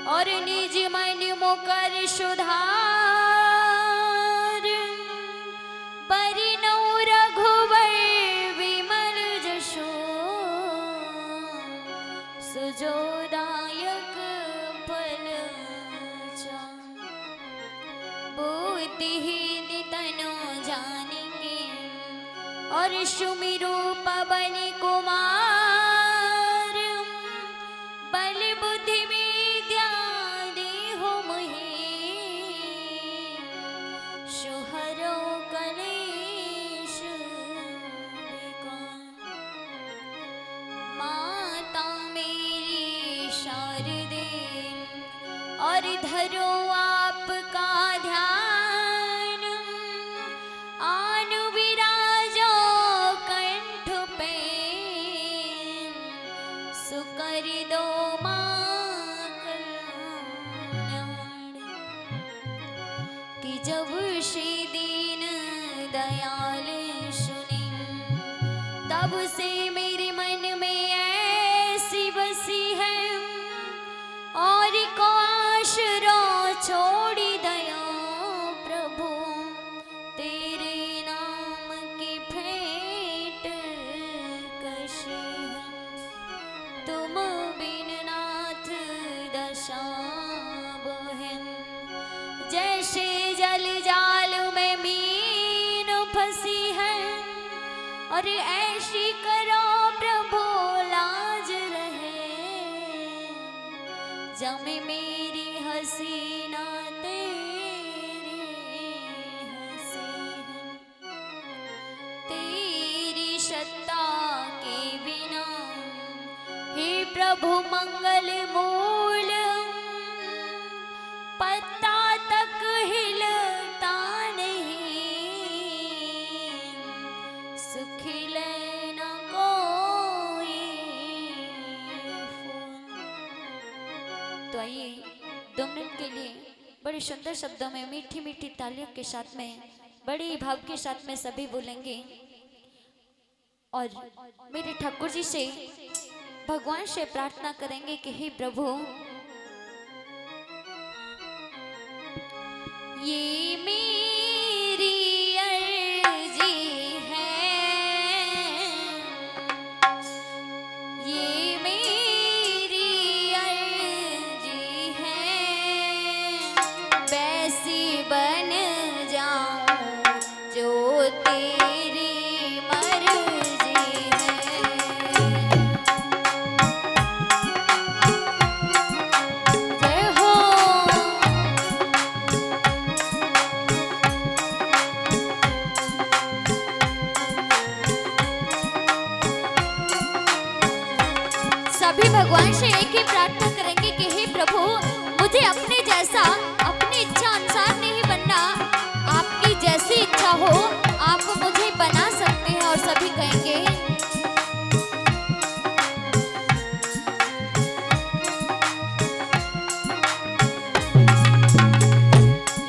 और निज मन मुकर सुधार परिणौ रघुवर विमल जशो सुजोदायक फल बुद्धिहीन तनु जानेंगे और सुमिरो पवन कुमार बल बुद्धि विद्या देहो मोहि सुहरो कलेश विकार। माता मेरी शारदे और धरो आपका ध्यान आनु विराजो कंठ पे सुकर दो मां कल्याण। कि जब श्री दीन दयाल सुनी तब से मेरे मन में ऐसी बसी है और को आशरो छोड़ी दया प्रभु तेरे नाम की भेंट कशी है। तुम बिन नाथ दशा बहन जैसे जल जाल में मीन फंसी है और ऐसी करो प्रभु लाज रहे जमे मेरी हसीना तेरी हसी है। तेरी सत्ता के बिना हे प्रभु मंगल मूल पत्ता तक हिलता नहीं सुखिल न कोई फूल। तो आइए 2 मिनट के लिए बड़े सुंदर शब्दों में मीठी मीठी तालियों के साथ में बड़े भाव के साथ में सभी बोलेंगे और मेरे ठाकुर जी से भगवान से प्रार्थना करेंगे कि हे प्रभु ये मेरी अर्जी है ये मेरी अर्जी है वैसी बन जाऊं जो तेरी मर्जी है। जय हो सभी भगवान से एक ही प्रार्थना करेंगे कि हे प्रभु मुझे अपने जैसा अपनी इच्छा अनुसार नहीं बनना आपकी जैसी इच्छा हो आप मुझे बना सकते हैं। और सभी कहेंगे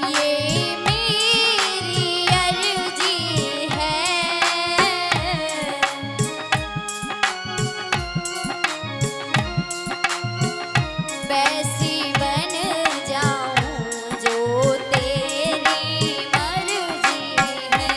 ये मेरी अर्जी है वैसी बन जाऊं जो तेरी मर्जी है।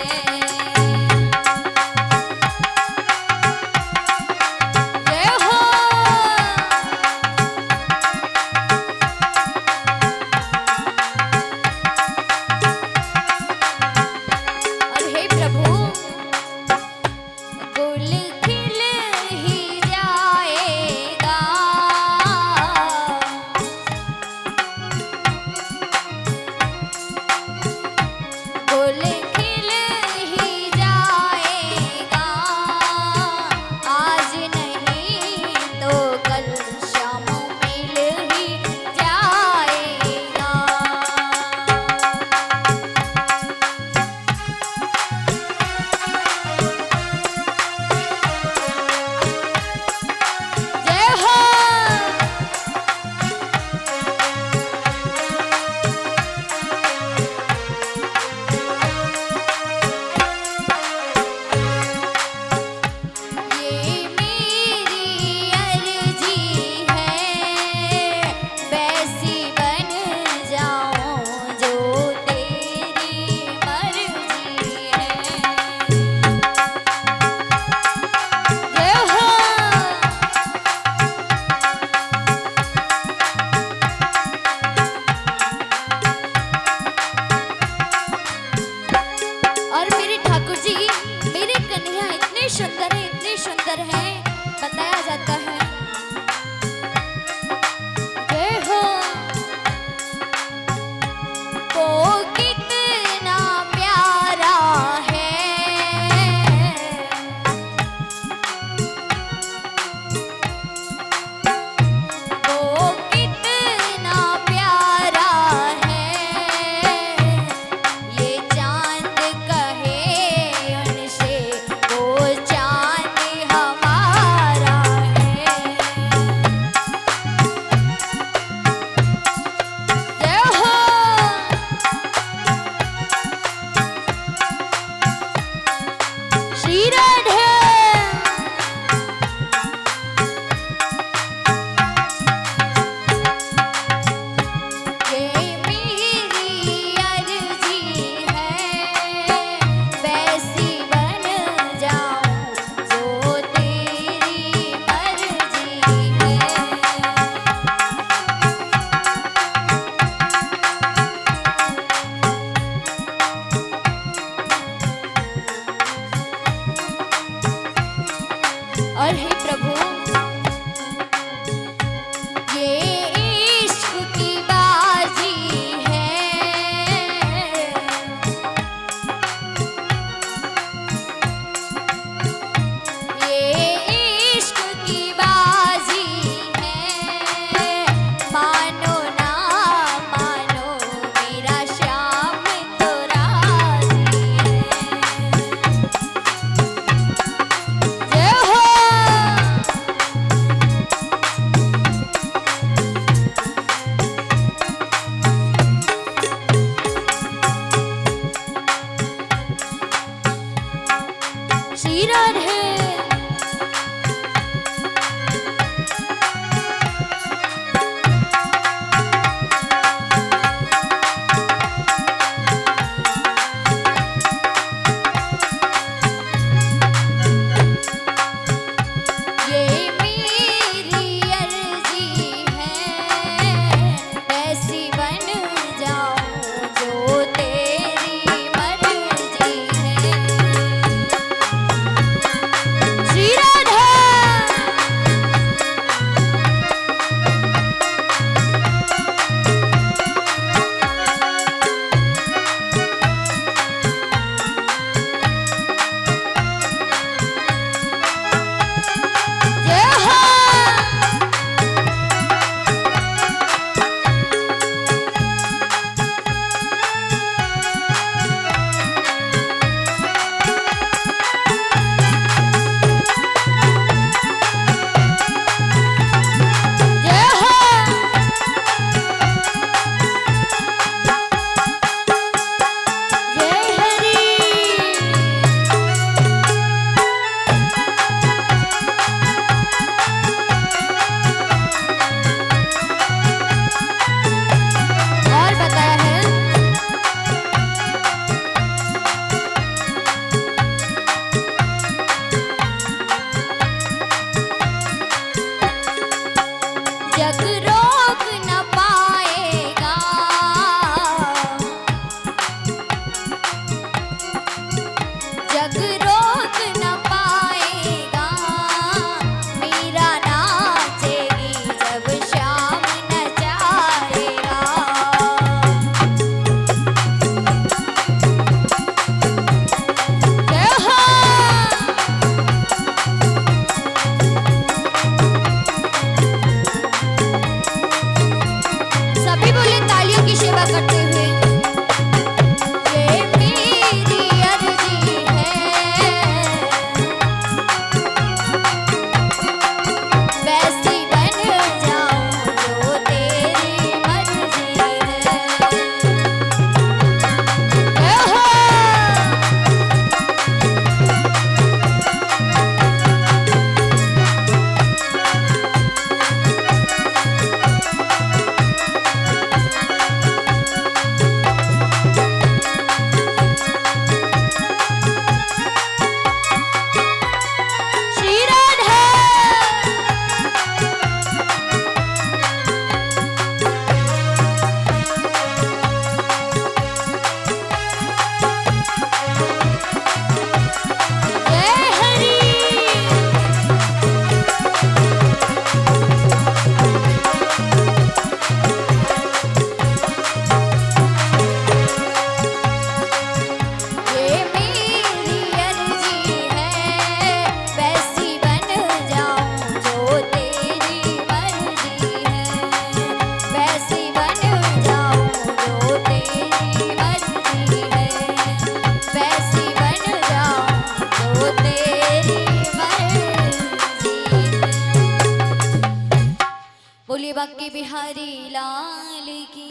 बोलिए बांके बिहारी लाल की,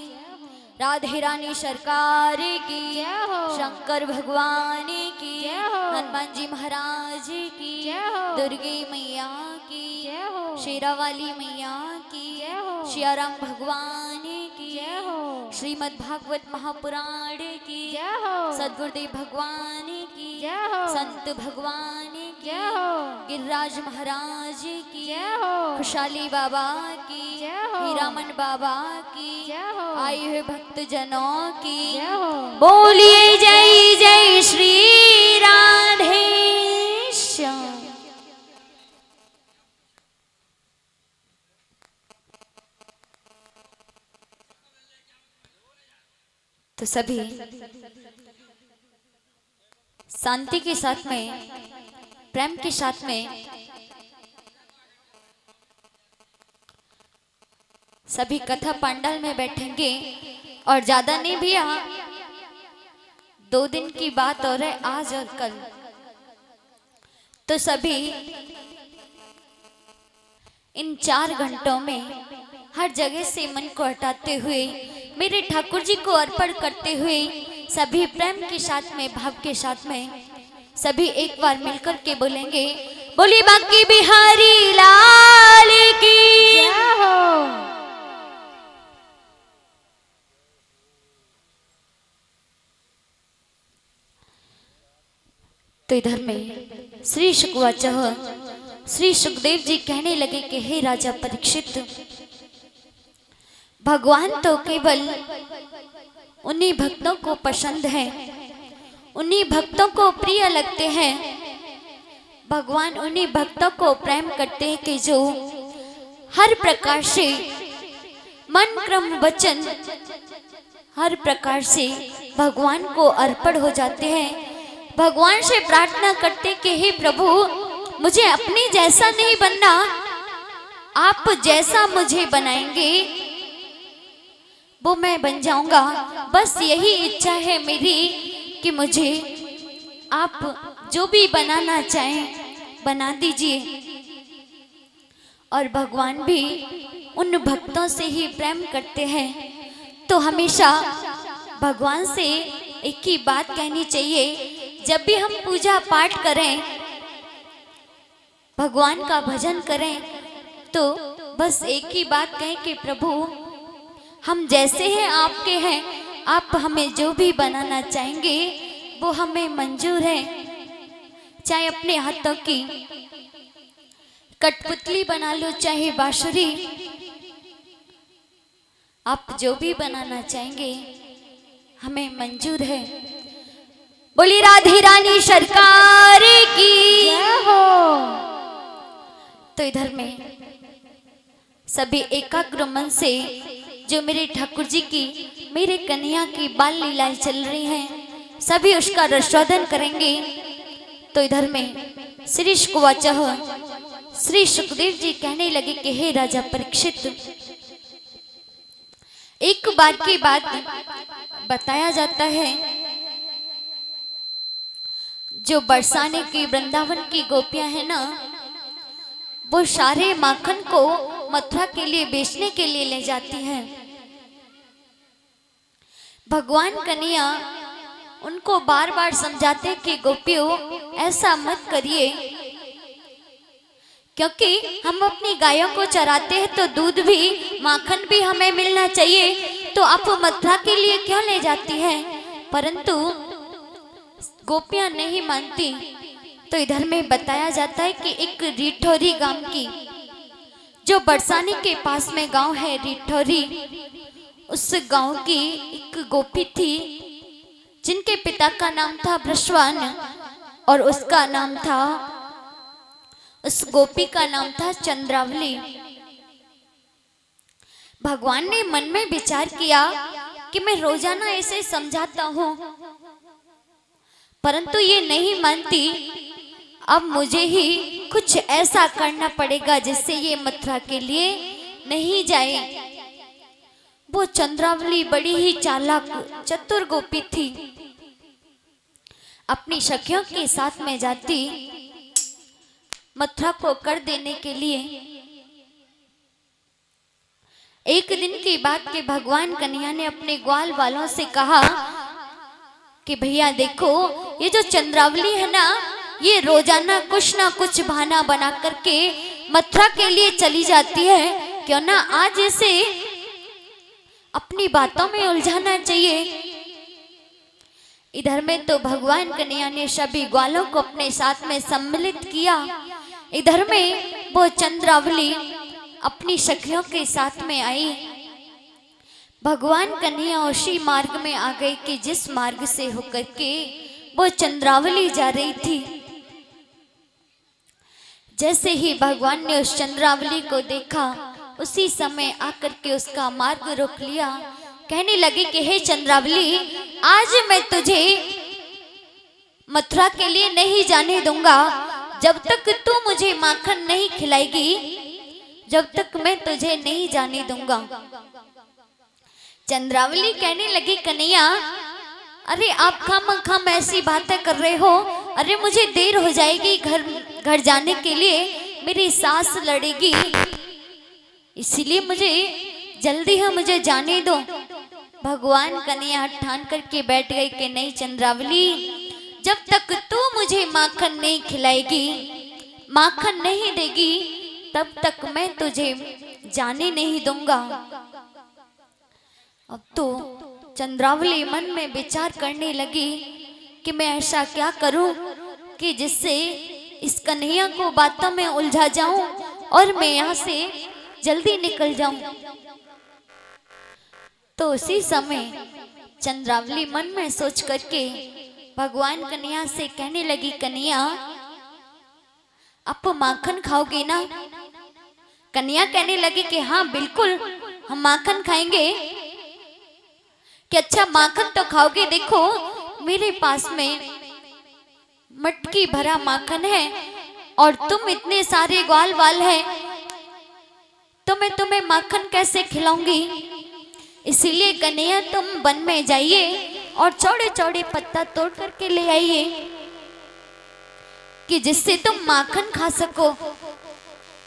राधे रानी सरकार की, शंकर भगवान की, हनुमान जी महाराज की, दुर्गे मैया की, शेरावाली मैया की, सियाराम भगवान की, श्रीमद् भागवत महापुराण की, सदगुरुदेव भगवान की, संत भगवान की, गिरिराज महाराज की, खुशहाली बाबा की, हीरामन बाबा की, आए हुए भक्त जनों की, बोलिए जय जय श्री राधे श्याम। तो सभी शांति के साथ में, प्रेम के साथ में सभी कथा पंडाल में बैठेंगे। और ज्यादा नहीं भैया, 2 दिन की बात हो रहा है, आज और कल। तो सभी इन 4 घंटों में हर जगह से मन को हटाते हुए मेरे ठाकुर जी को अर्पण करते हुए सभी प्रेम के साथ में, भाव के साथ में सभी एक बार मिलकर के बोलेंगे, बोलिए बांके बिहारी लाल की। तो इधर में श्री शुकवाचः, श्री सुखदेव जी कहने लगे कि हे राजा परीक्षित, भगवान तो केवल उन्हीं भक्तों को पसंद है, उन्हीं भक्तों को प्रिय लगते हैं। भगवान उन्हीं भक्तों को प्रेम करते हैं कि जो हर प्रकार से मन क्रम वचन हर प्रकार से भगवान को अर्पण हो जाते हैं। भगवान से प्रार्थना करते कि हे प्रभु, मुझे अपने जैसा नहीं बनना, आप जैसा मुझे बनाएंगे वो मैं बन जाऊंगा। बस यही इच्छा है मेरी कि मुझे आप जो भी बनाना चाहें बना दीजिए। और भगवान भी उन भक्तों से ही प्रेम करते हैं। तो हमेशा भगवान से एक ही बात कहनी चाहिए, जब भी हम पूजा पाठ करें, भगवान का भजन करें, तो बस एक ही बात कहें कि प्रभु, हम जैसे हैं आपके हैं, आप हमें जो भी बनाना चाहेंगे वो हमें मंजूर है। चाहे अपने हाथों की कठपुतली बना लो, चाहे बांसुरी, आप जो भी बनाना चाहेंगे हमें मंजूर है। बोली राधे रानी सरकार की हो। तो इधर में सभी एकाग्र मन से जो मेरे ठाकुर जी की, मेरे कन्हैया की बाल लीलाएं चल रही हैं, सभी उसका रसोदन करेंगे। तो इधर में श्री शुकवाचः, श्री सुखदेव जी कहने लगे कि हे राजा परीक्षित, एक बार की बात बताया जाता है, जो बरसाने की वृंदावन की गोपियां है ना, वो सारे माखन को मथुरा के लिए बेचने के लिए ले जाती हैं। भगवान कन्हैया उनको बार बार समझाते कि गोपियों ऐसा मत करिए, क्योंकि हम अपनी गायों को चराते हैं तो दूध भी माखन भी हमें मिलना चाहिए, तो आप मथुरा के लिए क्यों ले जाती हैं? परंतु गोपियां नहीं मानती। तो इधर में बताया जाता है कि एक रिठौरी गांव की, जो बरसाने के पास में गांव है रिठौरी, उस गांव की एक गोपी थी जिनके पिता का नाम था ब्रशवान और उसका नाम था, उस गोपी का नाम था चंद्रावली। भगवान ने मन में विचार किया कि मैं रोजाना ऐसे समझाता हूं, परंतु ये नहीं मानती, अब मुझे ही कुछ ऐसा करना पड़ेगा जिससे ये मथुरा के लिए नहीं जाए। वो चंद्रावली बड़ी ही चालाक चतुर गोपी थी। अपनी सखियों के साथ में जाती मथुरा को कर देने के लिए। एक दिन की बात के भगवान कन्हैया ने अपने ग्वाल वालों से कहा कि भैया देखो, ये जो चंद्रावली है ना, ये रोजाना कुछ ना कुछ बहाना बना करके मथुरा के लिए चली जाती है। क्यों ना आज इसे अपनी बातों में उलझाना चाहिए। इधर में तो भगवान कन्हैया ने सभी ग्वालों को अपने साथ में सम्मिलित किया। इधर में वो चंद्रावली अपनी सखियों के साथ में आई। भगवान कन्हैया उसी मार्ग में आ गए कि जिस मार्ग से होकर के वो चंद्रावली जा रही थी। जैसे ही भगवान ने उस चंद्रावली को देखा, उसी समय आकर के उसका मार्ग रोक लिया। कहने लगे कि हे चंद्रावली, आज मैं तुझे मथुरा के लिए नहीं जाने दूंगा। जब तक तू मुझे माखन नहीं खिलाएगी, जब तक मैं तुझे नहीं जाने दूंगा। चंद्रावली कहने लगी, कन्हैया अरे आप खाम ऐसी बातें कर रहे हो। अरे मुझे देर हो जाएगी घर जाने के लिए, मेरी सास लड़ेगी, इसीलिए मुझे जल्दी है, मुझे जाने दो। भगवान कन्हैया ठान करके बैठ गए कि नहीं चंद्रावली, जब तक तू मुझे माखन नहीं खिलाएगी, माखन नहीं देगी, तब तक मैं तुझे जाने नहीं दूंगा। अब तो चंद्रावली मन में विचार करने लगी कि मैं ऐसा क्या करूं कि जिससे इस कन्हैया को बातों में उलझा जाऊं और मैं यहाँ से जल्दी निकल जाऊं। तो उसी समय चंद्रावली मन में सोच करके भगवान कन्हैया से कहने लगी, कन्हैया आप माखन खाओगे ना? कन्हैया कहने लगी कि हाँ बिल्कुल हम माखन खाएंगे। कि अच्छा माखन तो खाओगे, देखो मेरे पास में मटकी भरा माखन है और तुम इतने सारे ग्वाल वाल हैं, तो मैं तुम्हें माखन कैसे खिलाऊंगी। इसीलिए कन्हैया तुम वन में जाइए और चौड़े चौड़े पत्ता तोड़ करके ले आइए कि जिससे तुम माखन खा सको।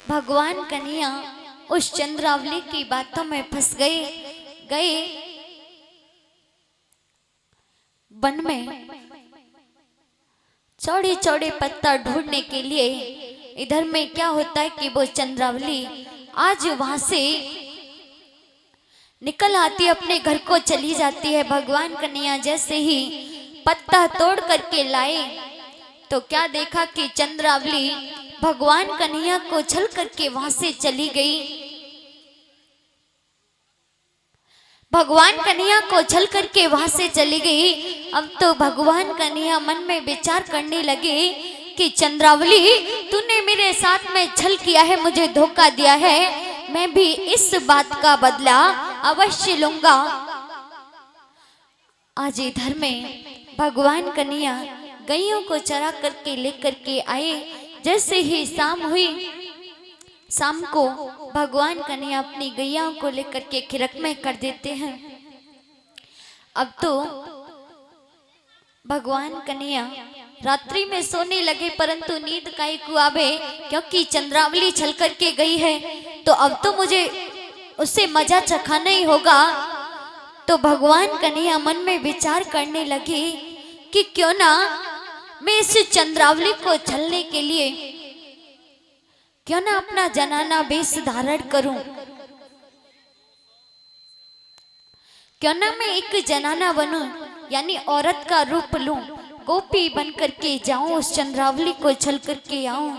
भगवान कन्हैया उस चंद्रावली की बातों में फंस गए वन में चौड़े चौड़े पत्ता ढूंढने के लिए। इधर में क्या होता है कि वो चंद्रावली आज वहां से निकल आती, अपने घर को चली जाती है। भगवान कन्हैया जैसे ही पत्ता तोड़ करके लाए तो क्या देखा कि चंद्रावली भगवान कन्हैया को छल करके वहां से चली गई। भगवान कन्हैया को छल करके वहां से चली गई। अब तो भगवान कन्हैया मन में विचार करने लगे कि चंद्रावली तूने मेरे साथ में छल किया है, मुझे धोखा दिया है, मैं भी इस बात का बदला अवश्य लूंगा। आज इधर में भगवान कन्हैया गैयों को चरा करके लेकर के आए। जैसे ही शाम हुई, शाम को भगवान कन्हैया अपनी गैयाओं को लेकर के खिरक में कर देते हैं। अब तो भगवान कन्हैया रात्रि में सोने लगे, परंतु नींद काहे को आवे, क्योंकि चंद्रावली छल करके गई है तो अब तो मुझे उससे मजा चखाना ही होगा। तो भगवान कन्हैया मन में विचार करने लगे कि क्यों ना मैं इस चंद्रावली को छलने के लिए क्यों ना अपना जनाना वेश धारण करूं, क्यों ना मैं एक जनाना बनूं, यानी औरत का रूप लूं, गोपी बन करके जाऊं, उस चंद्रावली को छल करके आऊं।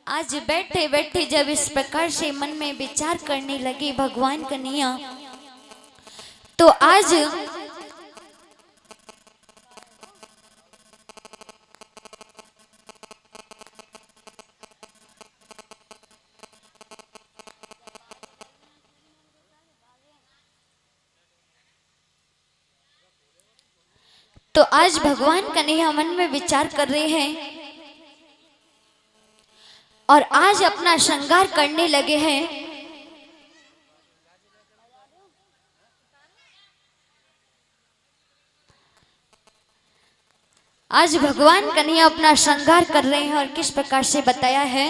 आज बैठे बैठे जब इस प्रकार से मन में विचार करने लगे भगवान कन्हैया, तो आज भगवान कन्हैया मन में विचार कर रहे हैं और आज अपना श्रृंगार करने लगे हैं। आज भगवान कन्हैया अपना श्रृंगार कर रहे हैं और किस प्रकार से बताया है।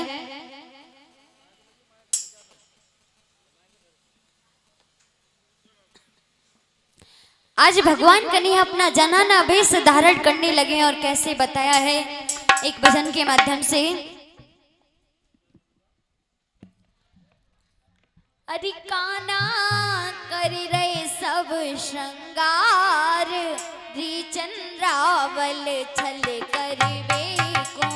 आज भगवान कन्हैया अपना जनाना वेश धारण करने लगे और कैसे बताया है एक भजन के माध्यम से। अरे काना कर रहे सब श्रृंगार, री चंद्रावल छल करवे को।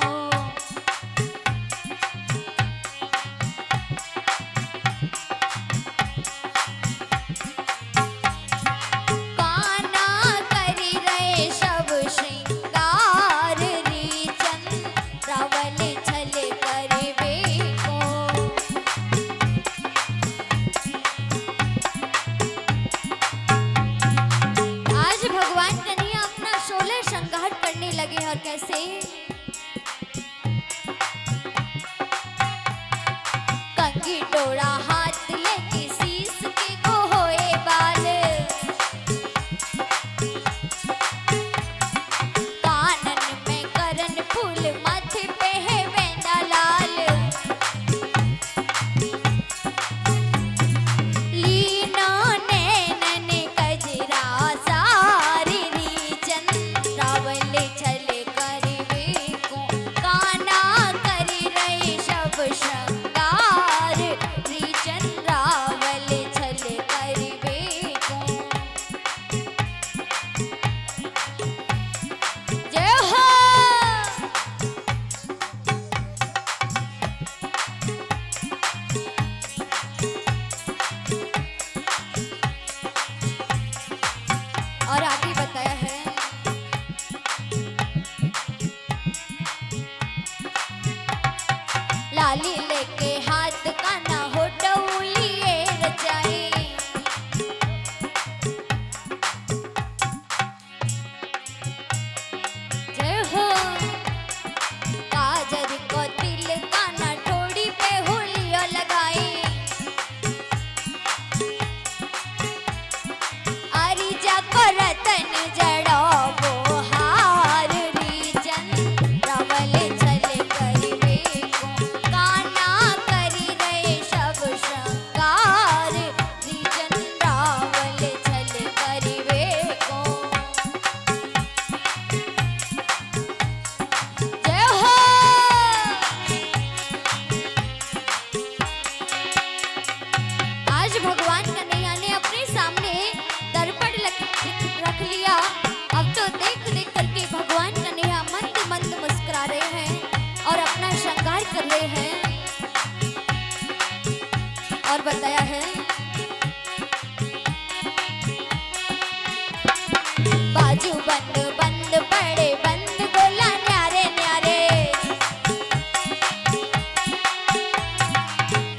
और कैसे कंगी डोरा हाथ लेके शीश के को होए बाल, कानन में करन फूल माथे पे है वेंदा लाल, लीना नैनन कजरा सारी री चंद्रावल छल और आगे बताया है लाली लेके हाथ काना होठो लिए रचाए, जय हो काजर को तिल काना ठोड़ी पे होलियो लगाए, अरिजा को रतन जड़ो वो हार, री चंद्रावल छल करवे को। काना करी रहे सब श्रृंगार, री चंद्रावल छल करवे को। जय हो आज भगवान कन्हैया ने अपने सामने दर्पण रख लिया। अब तो देख देख करके भगवान कन्हैया मंद मंद मुस्कुरा रहे हैं और अपना श्रृंगार कर रहे हैं। और बताया है बाजू बंद बंद पड़े बंद गोला न्यारे न्यारे,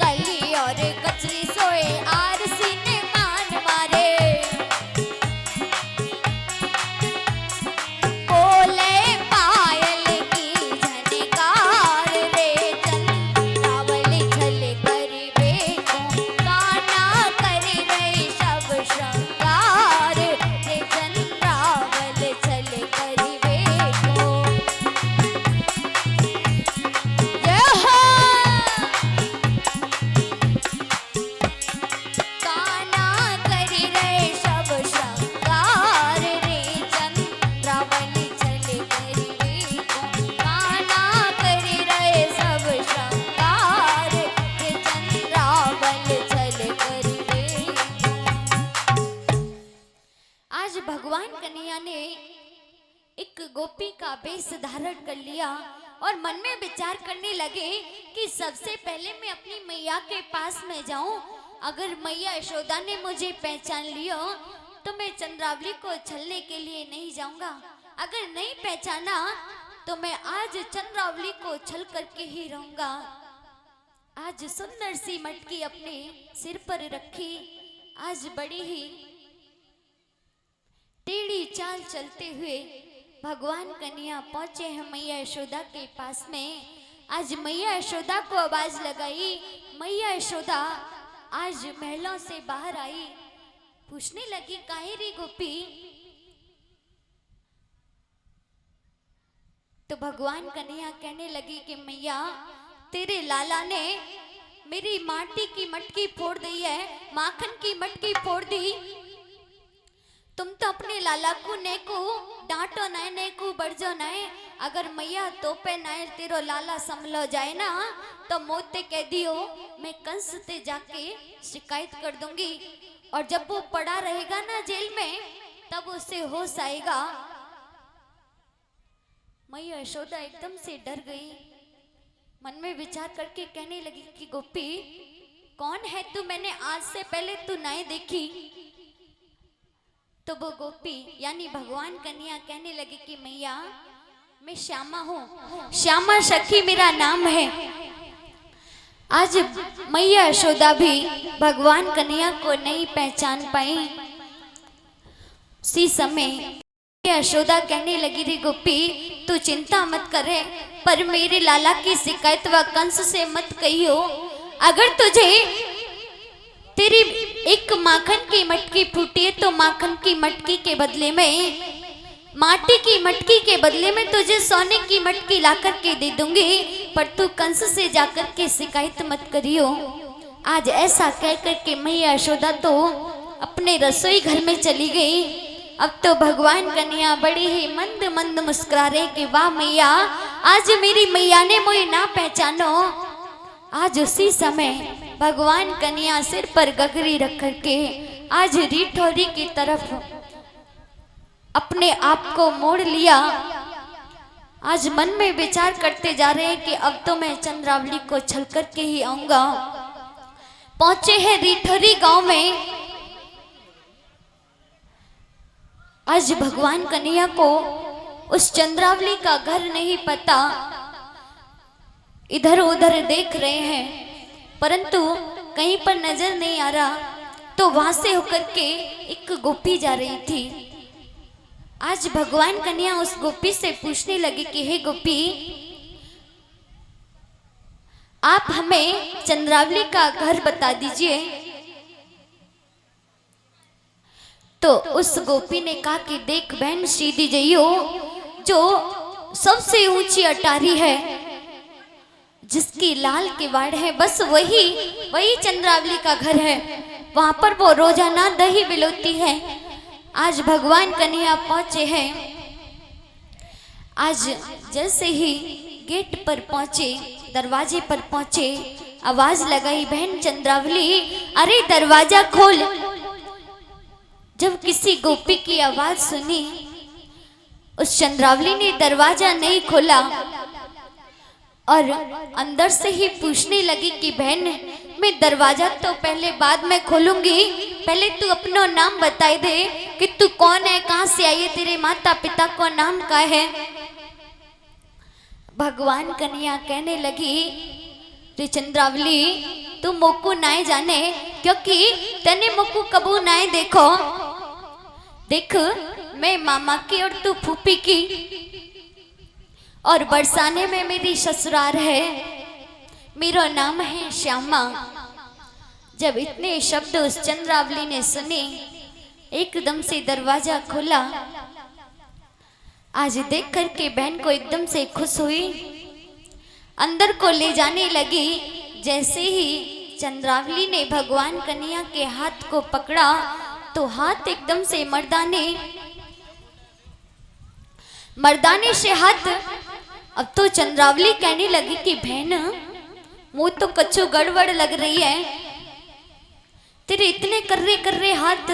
कली और कचरी सोए आर सीने मान मारे, बोले पायल की झनकार, रे चंद्रावल छल करवे को। काना कर रहे सब श्रृंगार, रे चंद्रावल छल करवे को। जय हो काना कर रहे सब श्रृंगार, रे चंद्रावल छल करवे को। काना कर रहे सब श्रृंगार, रे चंद्रावल छल करवे को। आज भगवान कन्हैया ने एक गोपी का वेश धारण कर लिया और मन में विचार करने लगे कि सबसे पहले मैं अपनी मैया के पास में जाऊं। अगर मैया यशोदा ने मुझे पहचान लिया तो मैं चंद्रावली को छलने के लिए नहीं जाऊंगा, अगर नहीं पहचाना तो मैं आज चंद्रावली को छल करके ही रहूंगा। आज सुंदर सी मटकी अपने सिर पर रखी, आज बड़ी ही टेढ़ी चाल चलते हुए भगवान कन्हैया पहुंचे हैं मैया यशोदा के पास में। आज मैया यशोदा को आवाज लगाई, मैया यशोदा आज महलों से बाहर आई, पूछने लगी काहे रे गोपी। तो भगवान कन्हैया कहने लगी कि मैया तेरे लाला ने मेरी माटी की मटकी फोड़ दी है, माखन की मटकी फोड़ दी, तुम तो अपने लाला को ने को डांटो नए ने को बढ़जो नए। अगर मैया तोपे नए तेरो लाला संभलो जाए ना तो मोते कह दियो मैं कंस ते जाके शिकायत कर दूंगी। और जब वो पड़ा रहेगा ना जेल में तब उसे होश आएगा। मैया यशोदा एकदम से डर गई। मन में विचार करके कहने लगी कि गोपी कौन है तू, मैंने आज से पहले तू नहीं देखी। तो वो गोपी यानी भगवान कन्या कहने लगी कि मैया मैं श्यामा हूँ, श्यामा सखी मेरा नाम है। आज मैया यशोदा भी भगवान कन्या को नहीं पहचान पाई। उसी समय यशोदा कहने लगी रे गोपी तू चिंता मत करे, पर मेरे लाला की शिकायत व कंस से मत कहियो। अगर तुझे तेरी एक माखन की मटकी फूटी है तो माखन की मटकी के बदले में, माटी की मटकी के बदले में तुझे सोने की मटकी लाकर के दे दूंगी, पर तू कंस से जाकर के शिकायत मत करियो। आज ऐसा कह कर के मैया यशोदा तो अपने रसोई घर में चली गई। अब तो भगवान कन्या बड़ी ही मंद मंद मुस्कुरा रहे कि वाह मैया आज मेरी मैया ने मुझे ना पहचानो। आज उसी समय भगवान कन्या सिर पर गगरी रख करके आज रिठौरी की तरफ अपने आप को मोड़ लिया। आज मन में विचार करते जा रहे हैं कि अब तो मैं चंद्रावली को छल करके ही आऊंगा। पहुंचे हैं रिठौरी गांव में। आज भगवान कन्हैया को उस चंद्रावली का घर नहीं पता। इधर उधर देख रहे हैं परंतु कहीं पर नजर नहीं आ रहा। तो वहां से होकर के एक गोपी जा रही थी। आज भगवान कन्हैया उस गोपी से पूछने लगे कि हे गोपी आप हमें चंद्रावली का घर बता दीजिए। तो उस गोपी ने कहा कि देख बहन सीधी जइयो, जो सबसे ऊंची अटारी है जिसकी लाल किवाड़ है बस वही चंद्रावली का घर है। वहां पर वो रोजाना दही बिलोती है। आज भगवान कन्हैया पहुंचे हैं। आज जैसे ही गेट पर पहुंचे, दरवाजे पर पहुंचे, आवाज लगाई बहन चंद्रावली अरे दरवाजा खोल। जब किसी गोपी की आवाज सुनी उस चंद्रावली ने दरवाजा नहीं खोला और अंदर से ही पूछने लगी कि बहन मैं दरवाजा तो पहले बाद में खोलूंगी, पहले तू अपना नाम बताई दे कि तू कौन है, कहां से आई है, तेरे माता पिता का नाम क्या है। भगवान कन्हैया कहने लगी रे चंद्रावली तू मोकू नाए जाने क्योंकि तने मोकू कबू नाए देखो। देख मैं मामा की और तू फूफी की और बरसाने में मेरी ससुराल है। मेरा नाम है श्यामा। जब इतने शब्द उस चंद्रावली ने सुने एकदम से दरवाजा खोला। आज देख कर के बहन को एकदम से खुश हुई, अंदर को ले जाने लगी। जैसे ही चंद्रावली ने भगवान कन्हैया के हाथ को पकड़ा तो हाथ एकदम से मर्दाने से हाथ। अब तो चंद्रावली कहने लगी कि बहन मुंह तो कच्चू गड़बड़ लग रही है, तेरे इतने कर्रे हाथ।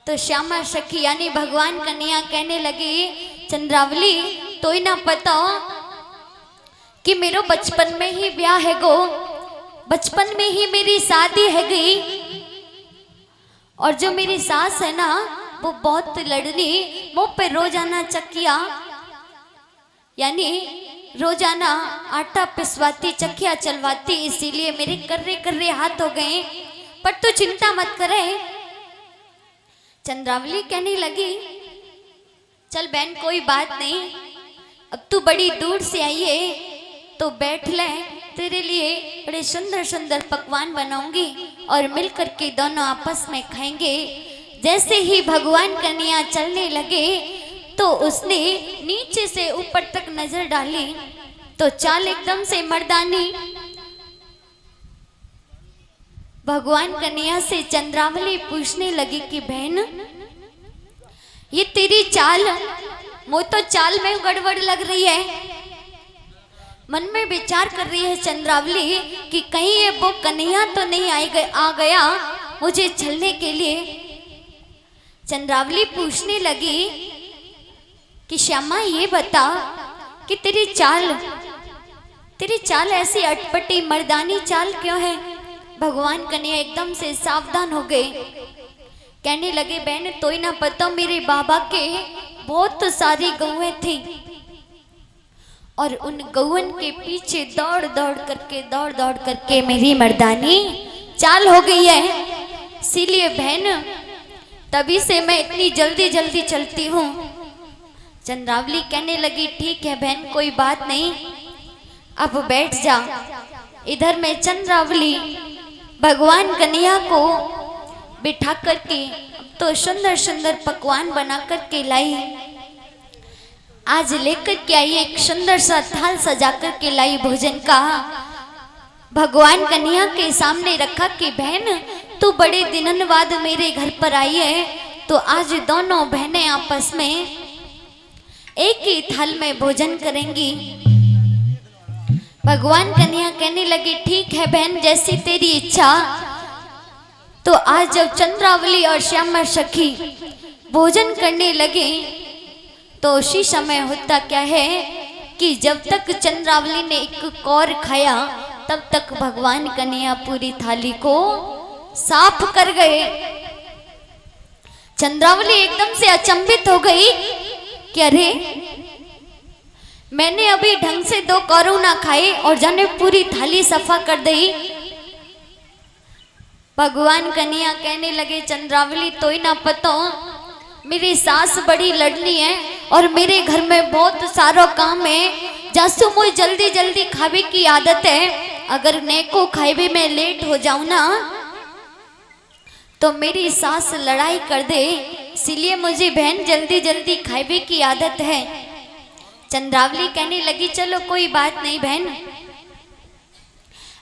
तो श्यामा सखी यानी भगवान कन्हैया कहने लगी चंद्रावली तो ही ना पता कि मेरो बचपन में ही ब्याह है गो, बचपन में ही मेरी शादी है गई। और जो मेरी सास है ना वो बहुत लड़नी, मुंह पे रोजाना चकिया यानी रोजाना आटा पिसवाती, चकिया चलवाती, इसीलिए मेरे कर्रे हाथ हो गए। पर तू चिंता मत करे। चंद्रावली कहने लगी चल बहन कोई बात नहीं, अब तू बड़ी दूर से आई है तो बैठ ले, तेरे लिए बड़े सुंदर सुंदर पकवान बनाऊंगी और मिलकर के दोनों आपस में खाएंगे। जैसे ही भगवान कन्हैया चलने लगे तो उसने नीचे से ऊपर तक नजर डाली तो चाल एकदम से मर्दानी। भगवान कन्हैया से चंद्रावली पूछने लगी कि बहन, ये तेरी चाल, मुझे तो चाल में गड़बड़ लग रही है। मन में विचार कर रही है चंद्रावली कि कहीं ये वो कन्हैया तो नहीं आ गया मुझे छलने के लिए। चंद्रावली पूछने लगी कि श्यामा ये बता कि तेरी चाल ऐसी अटपटी मर्दानी चाल क्यों है। भगवान कन्हैया एकदम से सावधान हो गए, कहने लगे बहन तो ही ना पता, मेरे बाबा के बहुत सारी गौएं थी और उन गौवन के पीछे दौड़ दौड़ करके मेरी मर्दानी चाल हो गई है, इसीलिए बहन तभी से मैं इतनी जल्दी जल्दी चलती हूँ। चंद्रावली कहने लगी ठीक है बहन, कोई बात नहीं, अब बैठ जा। इधर में चंद्रावली भगवान कन्हैया को बिठा करके तो सुंदर सुंदर पकवान बना करके लाई। आज लेकर के आई एक सुंदर सा थाल सजा करके लाई भोजन का। भगवान कन्हैया के सामने रखा कि बहन तू बड़े दिनों बाद मेरे घर पर आई है, तो आज दोनों बहनें आपस में एक ही थाल में भोजन करेंगी। भगवान कन्हैया कहने लगे ठीक है बहन, जैसी तेरी इच्छा। तो आज जब चंद्रावली और श्यामा सखी भोजन करने लगे तो उसी समय होता क्या है कि जब तक चंद्रावली ने एक कौर खाया तब तक भगवान कन्हैया पूरी थाली को साफ कर गए। चंद्रावली एकदम से अचंभित हो गई कि अरे मैंने अभी ढंग से 2 कौरू ना खाए और जाने पूरी थाली सफा कर दी। भगवान कन्हैया कहने लगे चंद्रावली तो ही ना पता, मेरी सास बड़ी लड़नी है और मेरे घर में बहुत सारा काम है, जासू मुझे जल्दी जल्दी खावे की आदत है। अगर neko खावे में लेट हो जाऊं ना तो मेरी सास लड़ाई कर दे, इसलिए मुझे बहन जल्दी जल्दी खावे की आदत है। चंद्रावली कहने लगी चलो कोई बात नहीं बहन,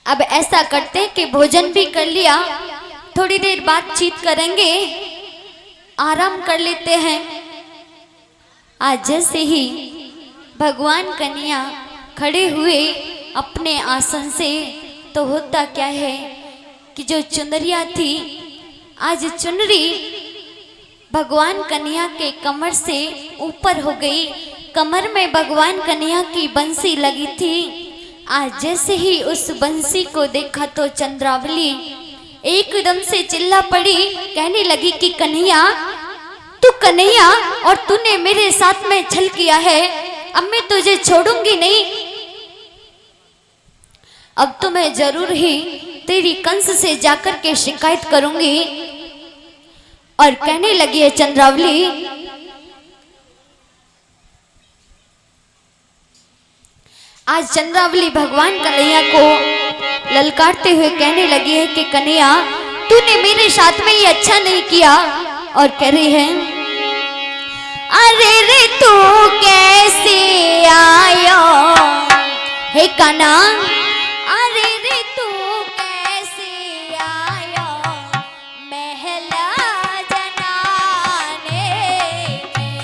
अब ऐसा करते हैं कि भोजन भी कर लिया, थोड़ी देर बातचीत करेंगे, आराम कर लेते हैं। आज जैसे ही भगवान कन्हैया खड़े हुए अपने आसन से तो होता क्या है कि जो चुनरिया थी, आज चुनरी भगवान कन्हैया के कमर से ऊपर हो गई। कमर में भगवान कन्हैया की बंसी लगी थी। आज जैसे ही उस बंसी को देखा तो चंद्रावली एकदम से चिल्ला पड़ी, कहने लगी कि कन्हैया, तू कन्हैया और तूने मेरे साथ में छल किया है, अब मैं तुझे छोड़ूंगी नहीं, अब तो मैं जरूर ही तेरी कंस से जाकर के शिकायत करूंगी। और कहने लगी है चंद्रावली, आज चंद्रावली भगवान कन्हैया को ललकारते हुए कहने लगी है कि कन्हैया तूने मेरे साथ में ये अच्छा नहीं किया। और कह रही है अरे रे तू कैसे आया हे कान्हा, अरे रे तू कैसे आया महला जनाने में।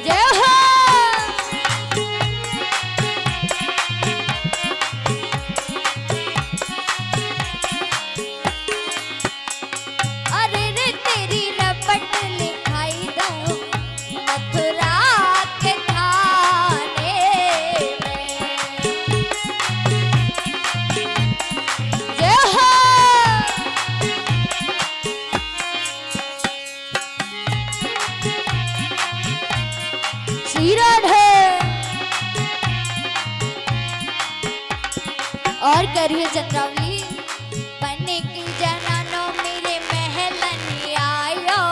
जय हो। अरे रे तेरी रपट लिखाई दो मथुरा के थाने में। जय हो। श्री राधे। और करिए चंद्रावली, बने की जनानो मेरे महलन आयो,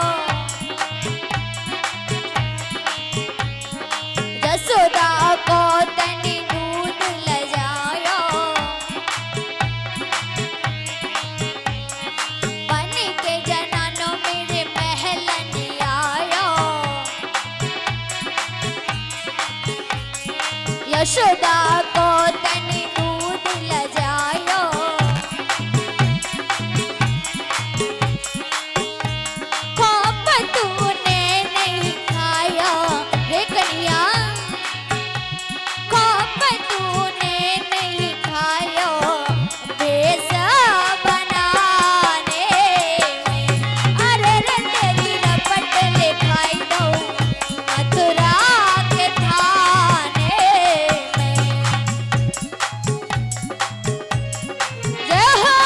जसोदा को तनी दूध लजायो, बने के जनानो मेरे महलन आयो। यशोदा को तनी दूध लजायो, खोप तूने नहीं खाया रे कन्हैया, खोप तूने नहीं खाया बेस बनाने में। अरे रे तेरी रपट ले खाई दो मथुरा के थाने में। जय हो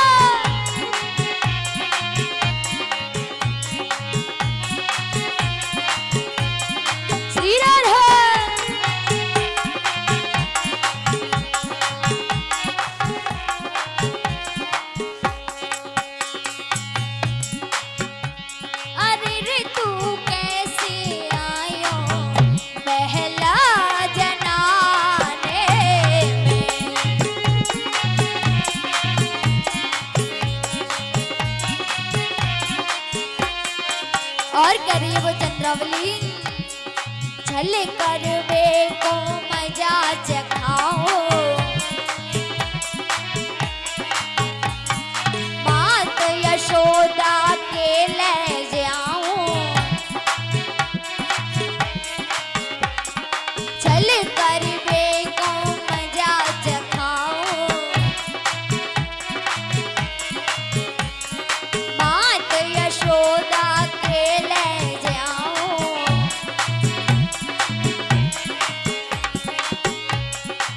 श्री राधे। अरे रे तू कैसे आयो महला जनाने में। और करिए वो चंद्रावली, छल कर वे को मजा चखाओ, मात यशोदा के ले जाऊं, छल कर वे को मजा चखाओ, मात यशोदा के ले जाऊं,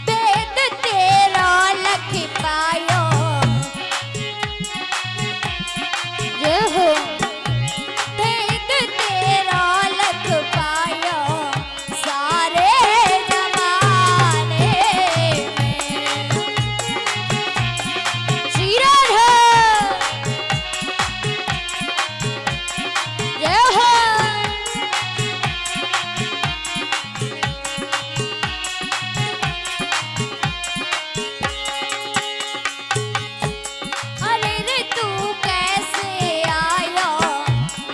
वेद तेरा लख पायो। जय हो वेद तेरा लख पायो सारे जमाने में। श्री राधे। जय हो अरे रे तू कैसे आयो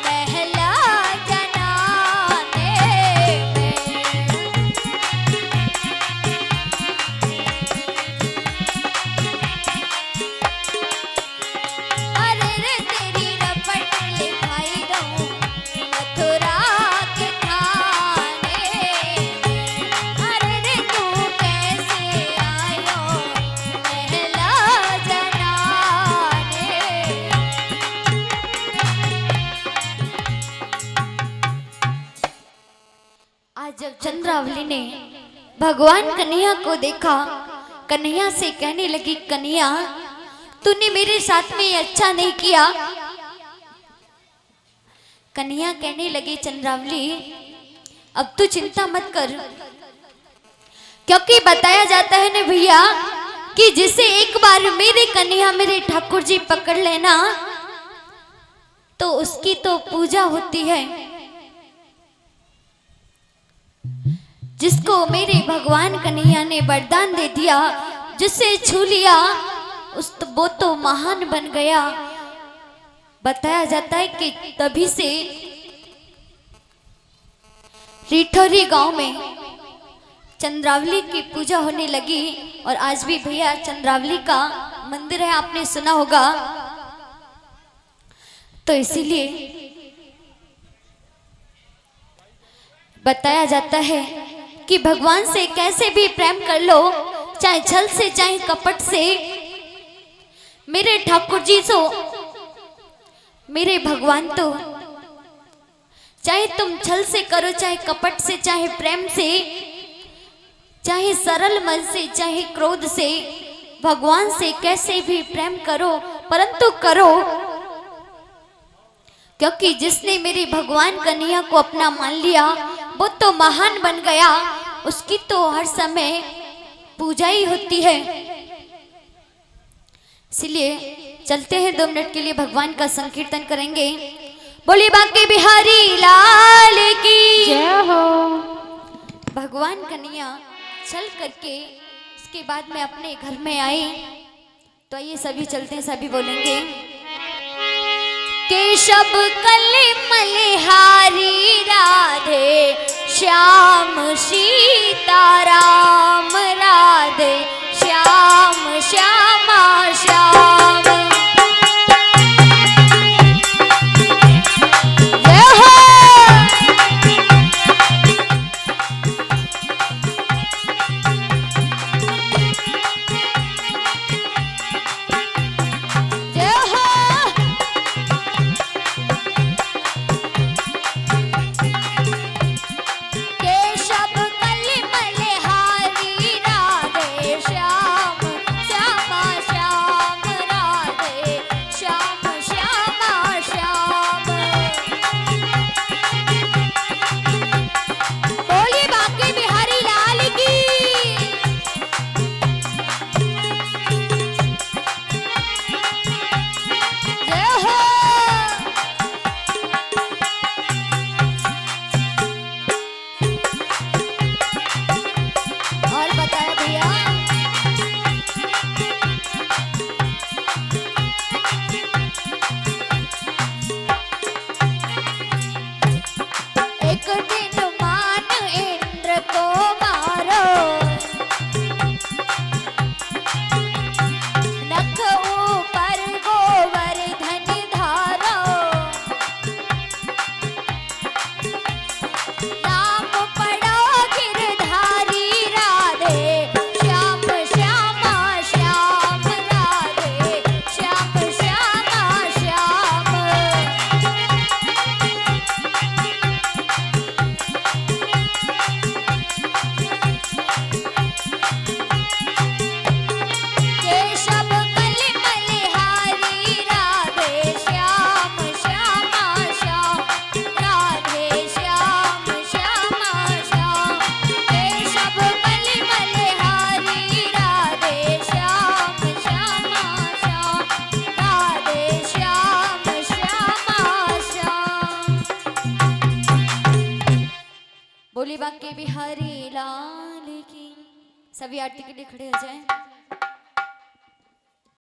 महला जनाने में। अरे रे तेरी रपट ले खाई दऊं मथुरा के खाने में। अरे रे तू कैसे आयो महला जनाने। आज जब चंद्रावली ने भगवान कन्हैया को देखा, कन्हैया से कहने लगी, कन्हैया तूने मेरे साथ में ये अच्छा नहीं किया। कन्हैया कहने लगी, चंद्रावली अब तू चिंता मत कर, क्योंकि बताया जाता है ना भैया कि जिसे एक बार मेरे कन्हैया मेरे ठाकुर जी पकड़ लेना तो उसकी तो पूजा होती है। जिसको मेरे भगवान कन्हैया ने वरदान दे दिया, जिसे छू लिया वो तो महान बन गया। बताया जाता है कि तभी से रिठौरी गांव में चंद्रावली की पूजा होने लगी। और आज भी भैया चंद्रावली का मंदिर है, आपने सुना होगा। तो इसीलिए बताया जाता है कि भगवान से कैसे भी प्रेम कर लो, चाहे छल से चाहे कपट से, मेरे ठाकुर जी तो मेरे भगवान तो चाहे तुम छल से करो, चाहे कपट से, चाहे प्रेम से, चाहे सरल मन से, चाहे क्रोध से, भगवान से कैसे भी प्रेम करो, परंतु करो, क्योंकि जिसने मेरे भगवान कन्हैया को अपना मान लिया वो तो महान बन गया। उसकी तो हर समय पूजा ही होती है। इसलिए चलते हैं 2 मिनट के लिए भगवान का संकीर्तन करेंगे। बोलिए बांके बिहारी लाल की जय हो। भगवान कन्हैया चल करके उसके बाद में अपने घर में आए। तो आइए सभी चलते हैं, सभी बोलेंगे केशव कलिमलहारी राधे श्याम सीता राम बोले बांके बिहारी लाल की। सभी आरती के लिए खड़े हो जाएं।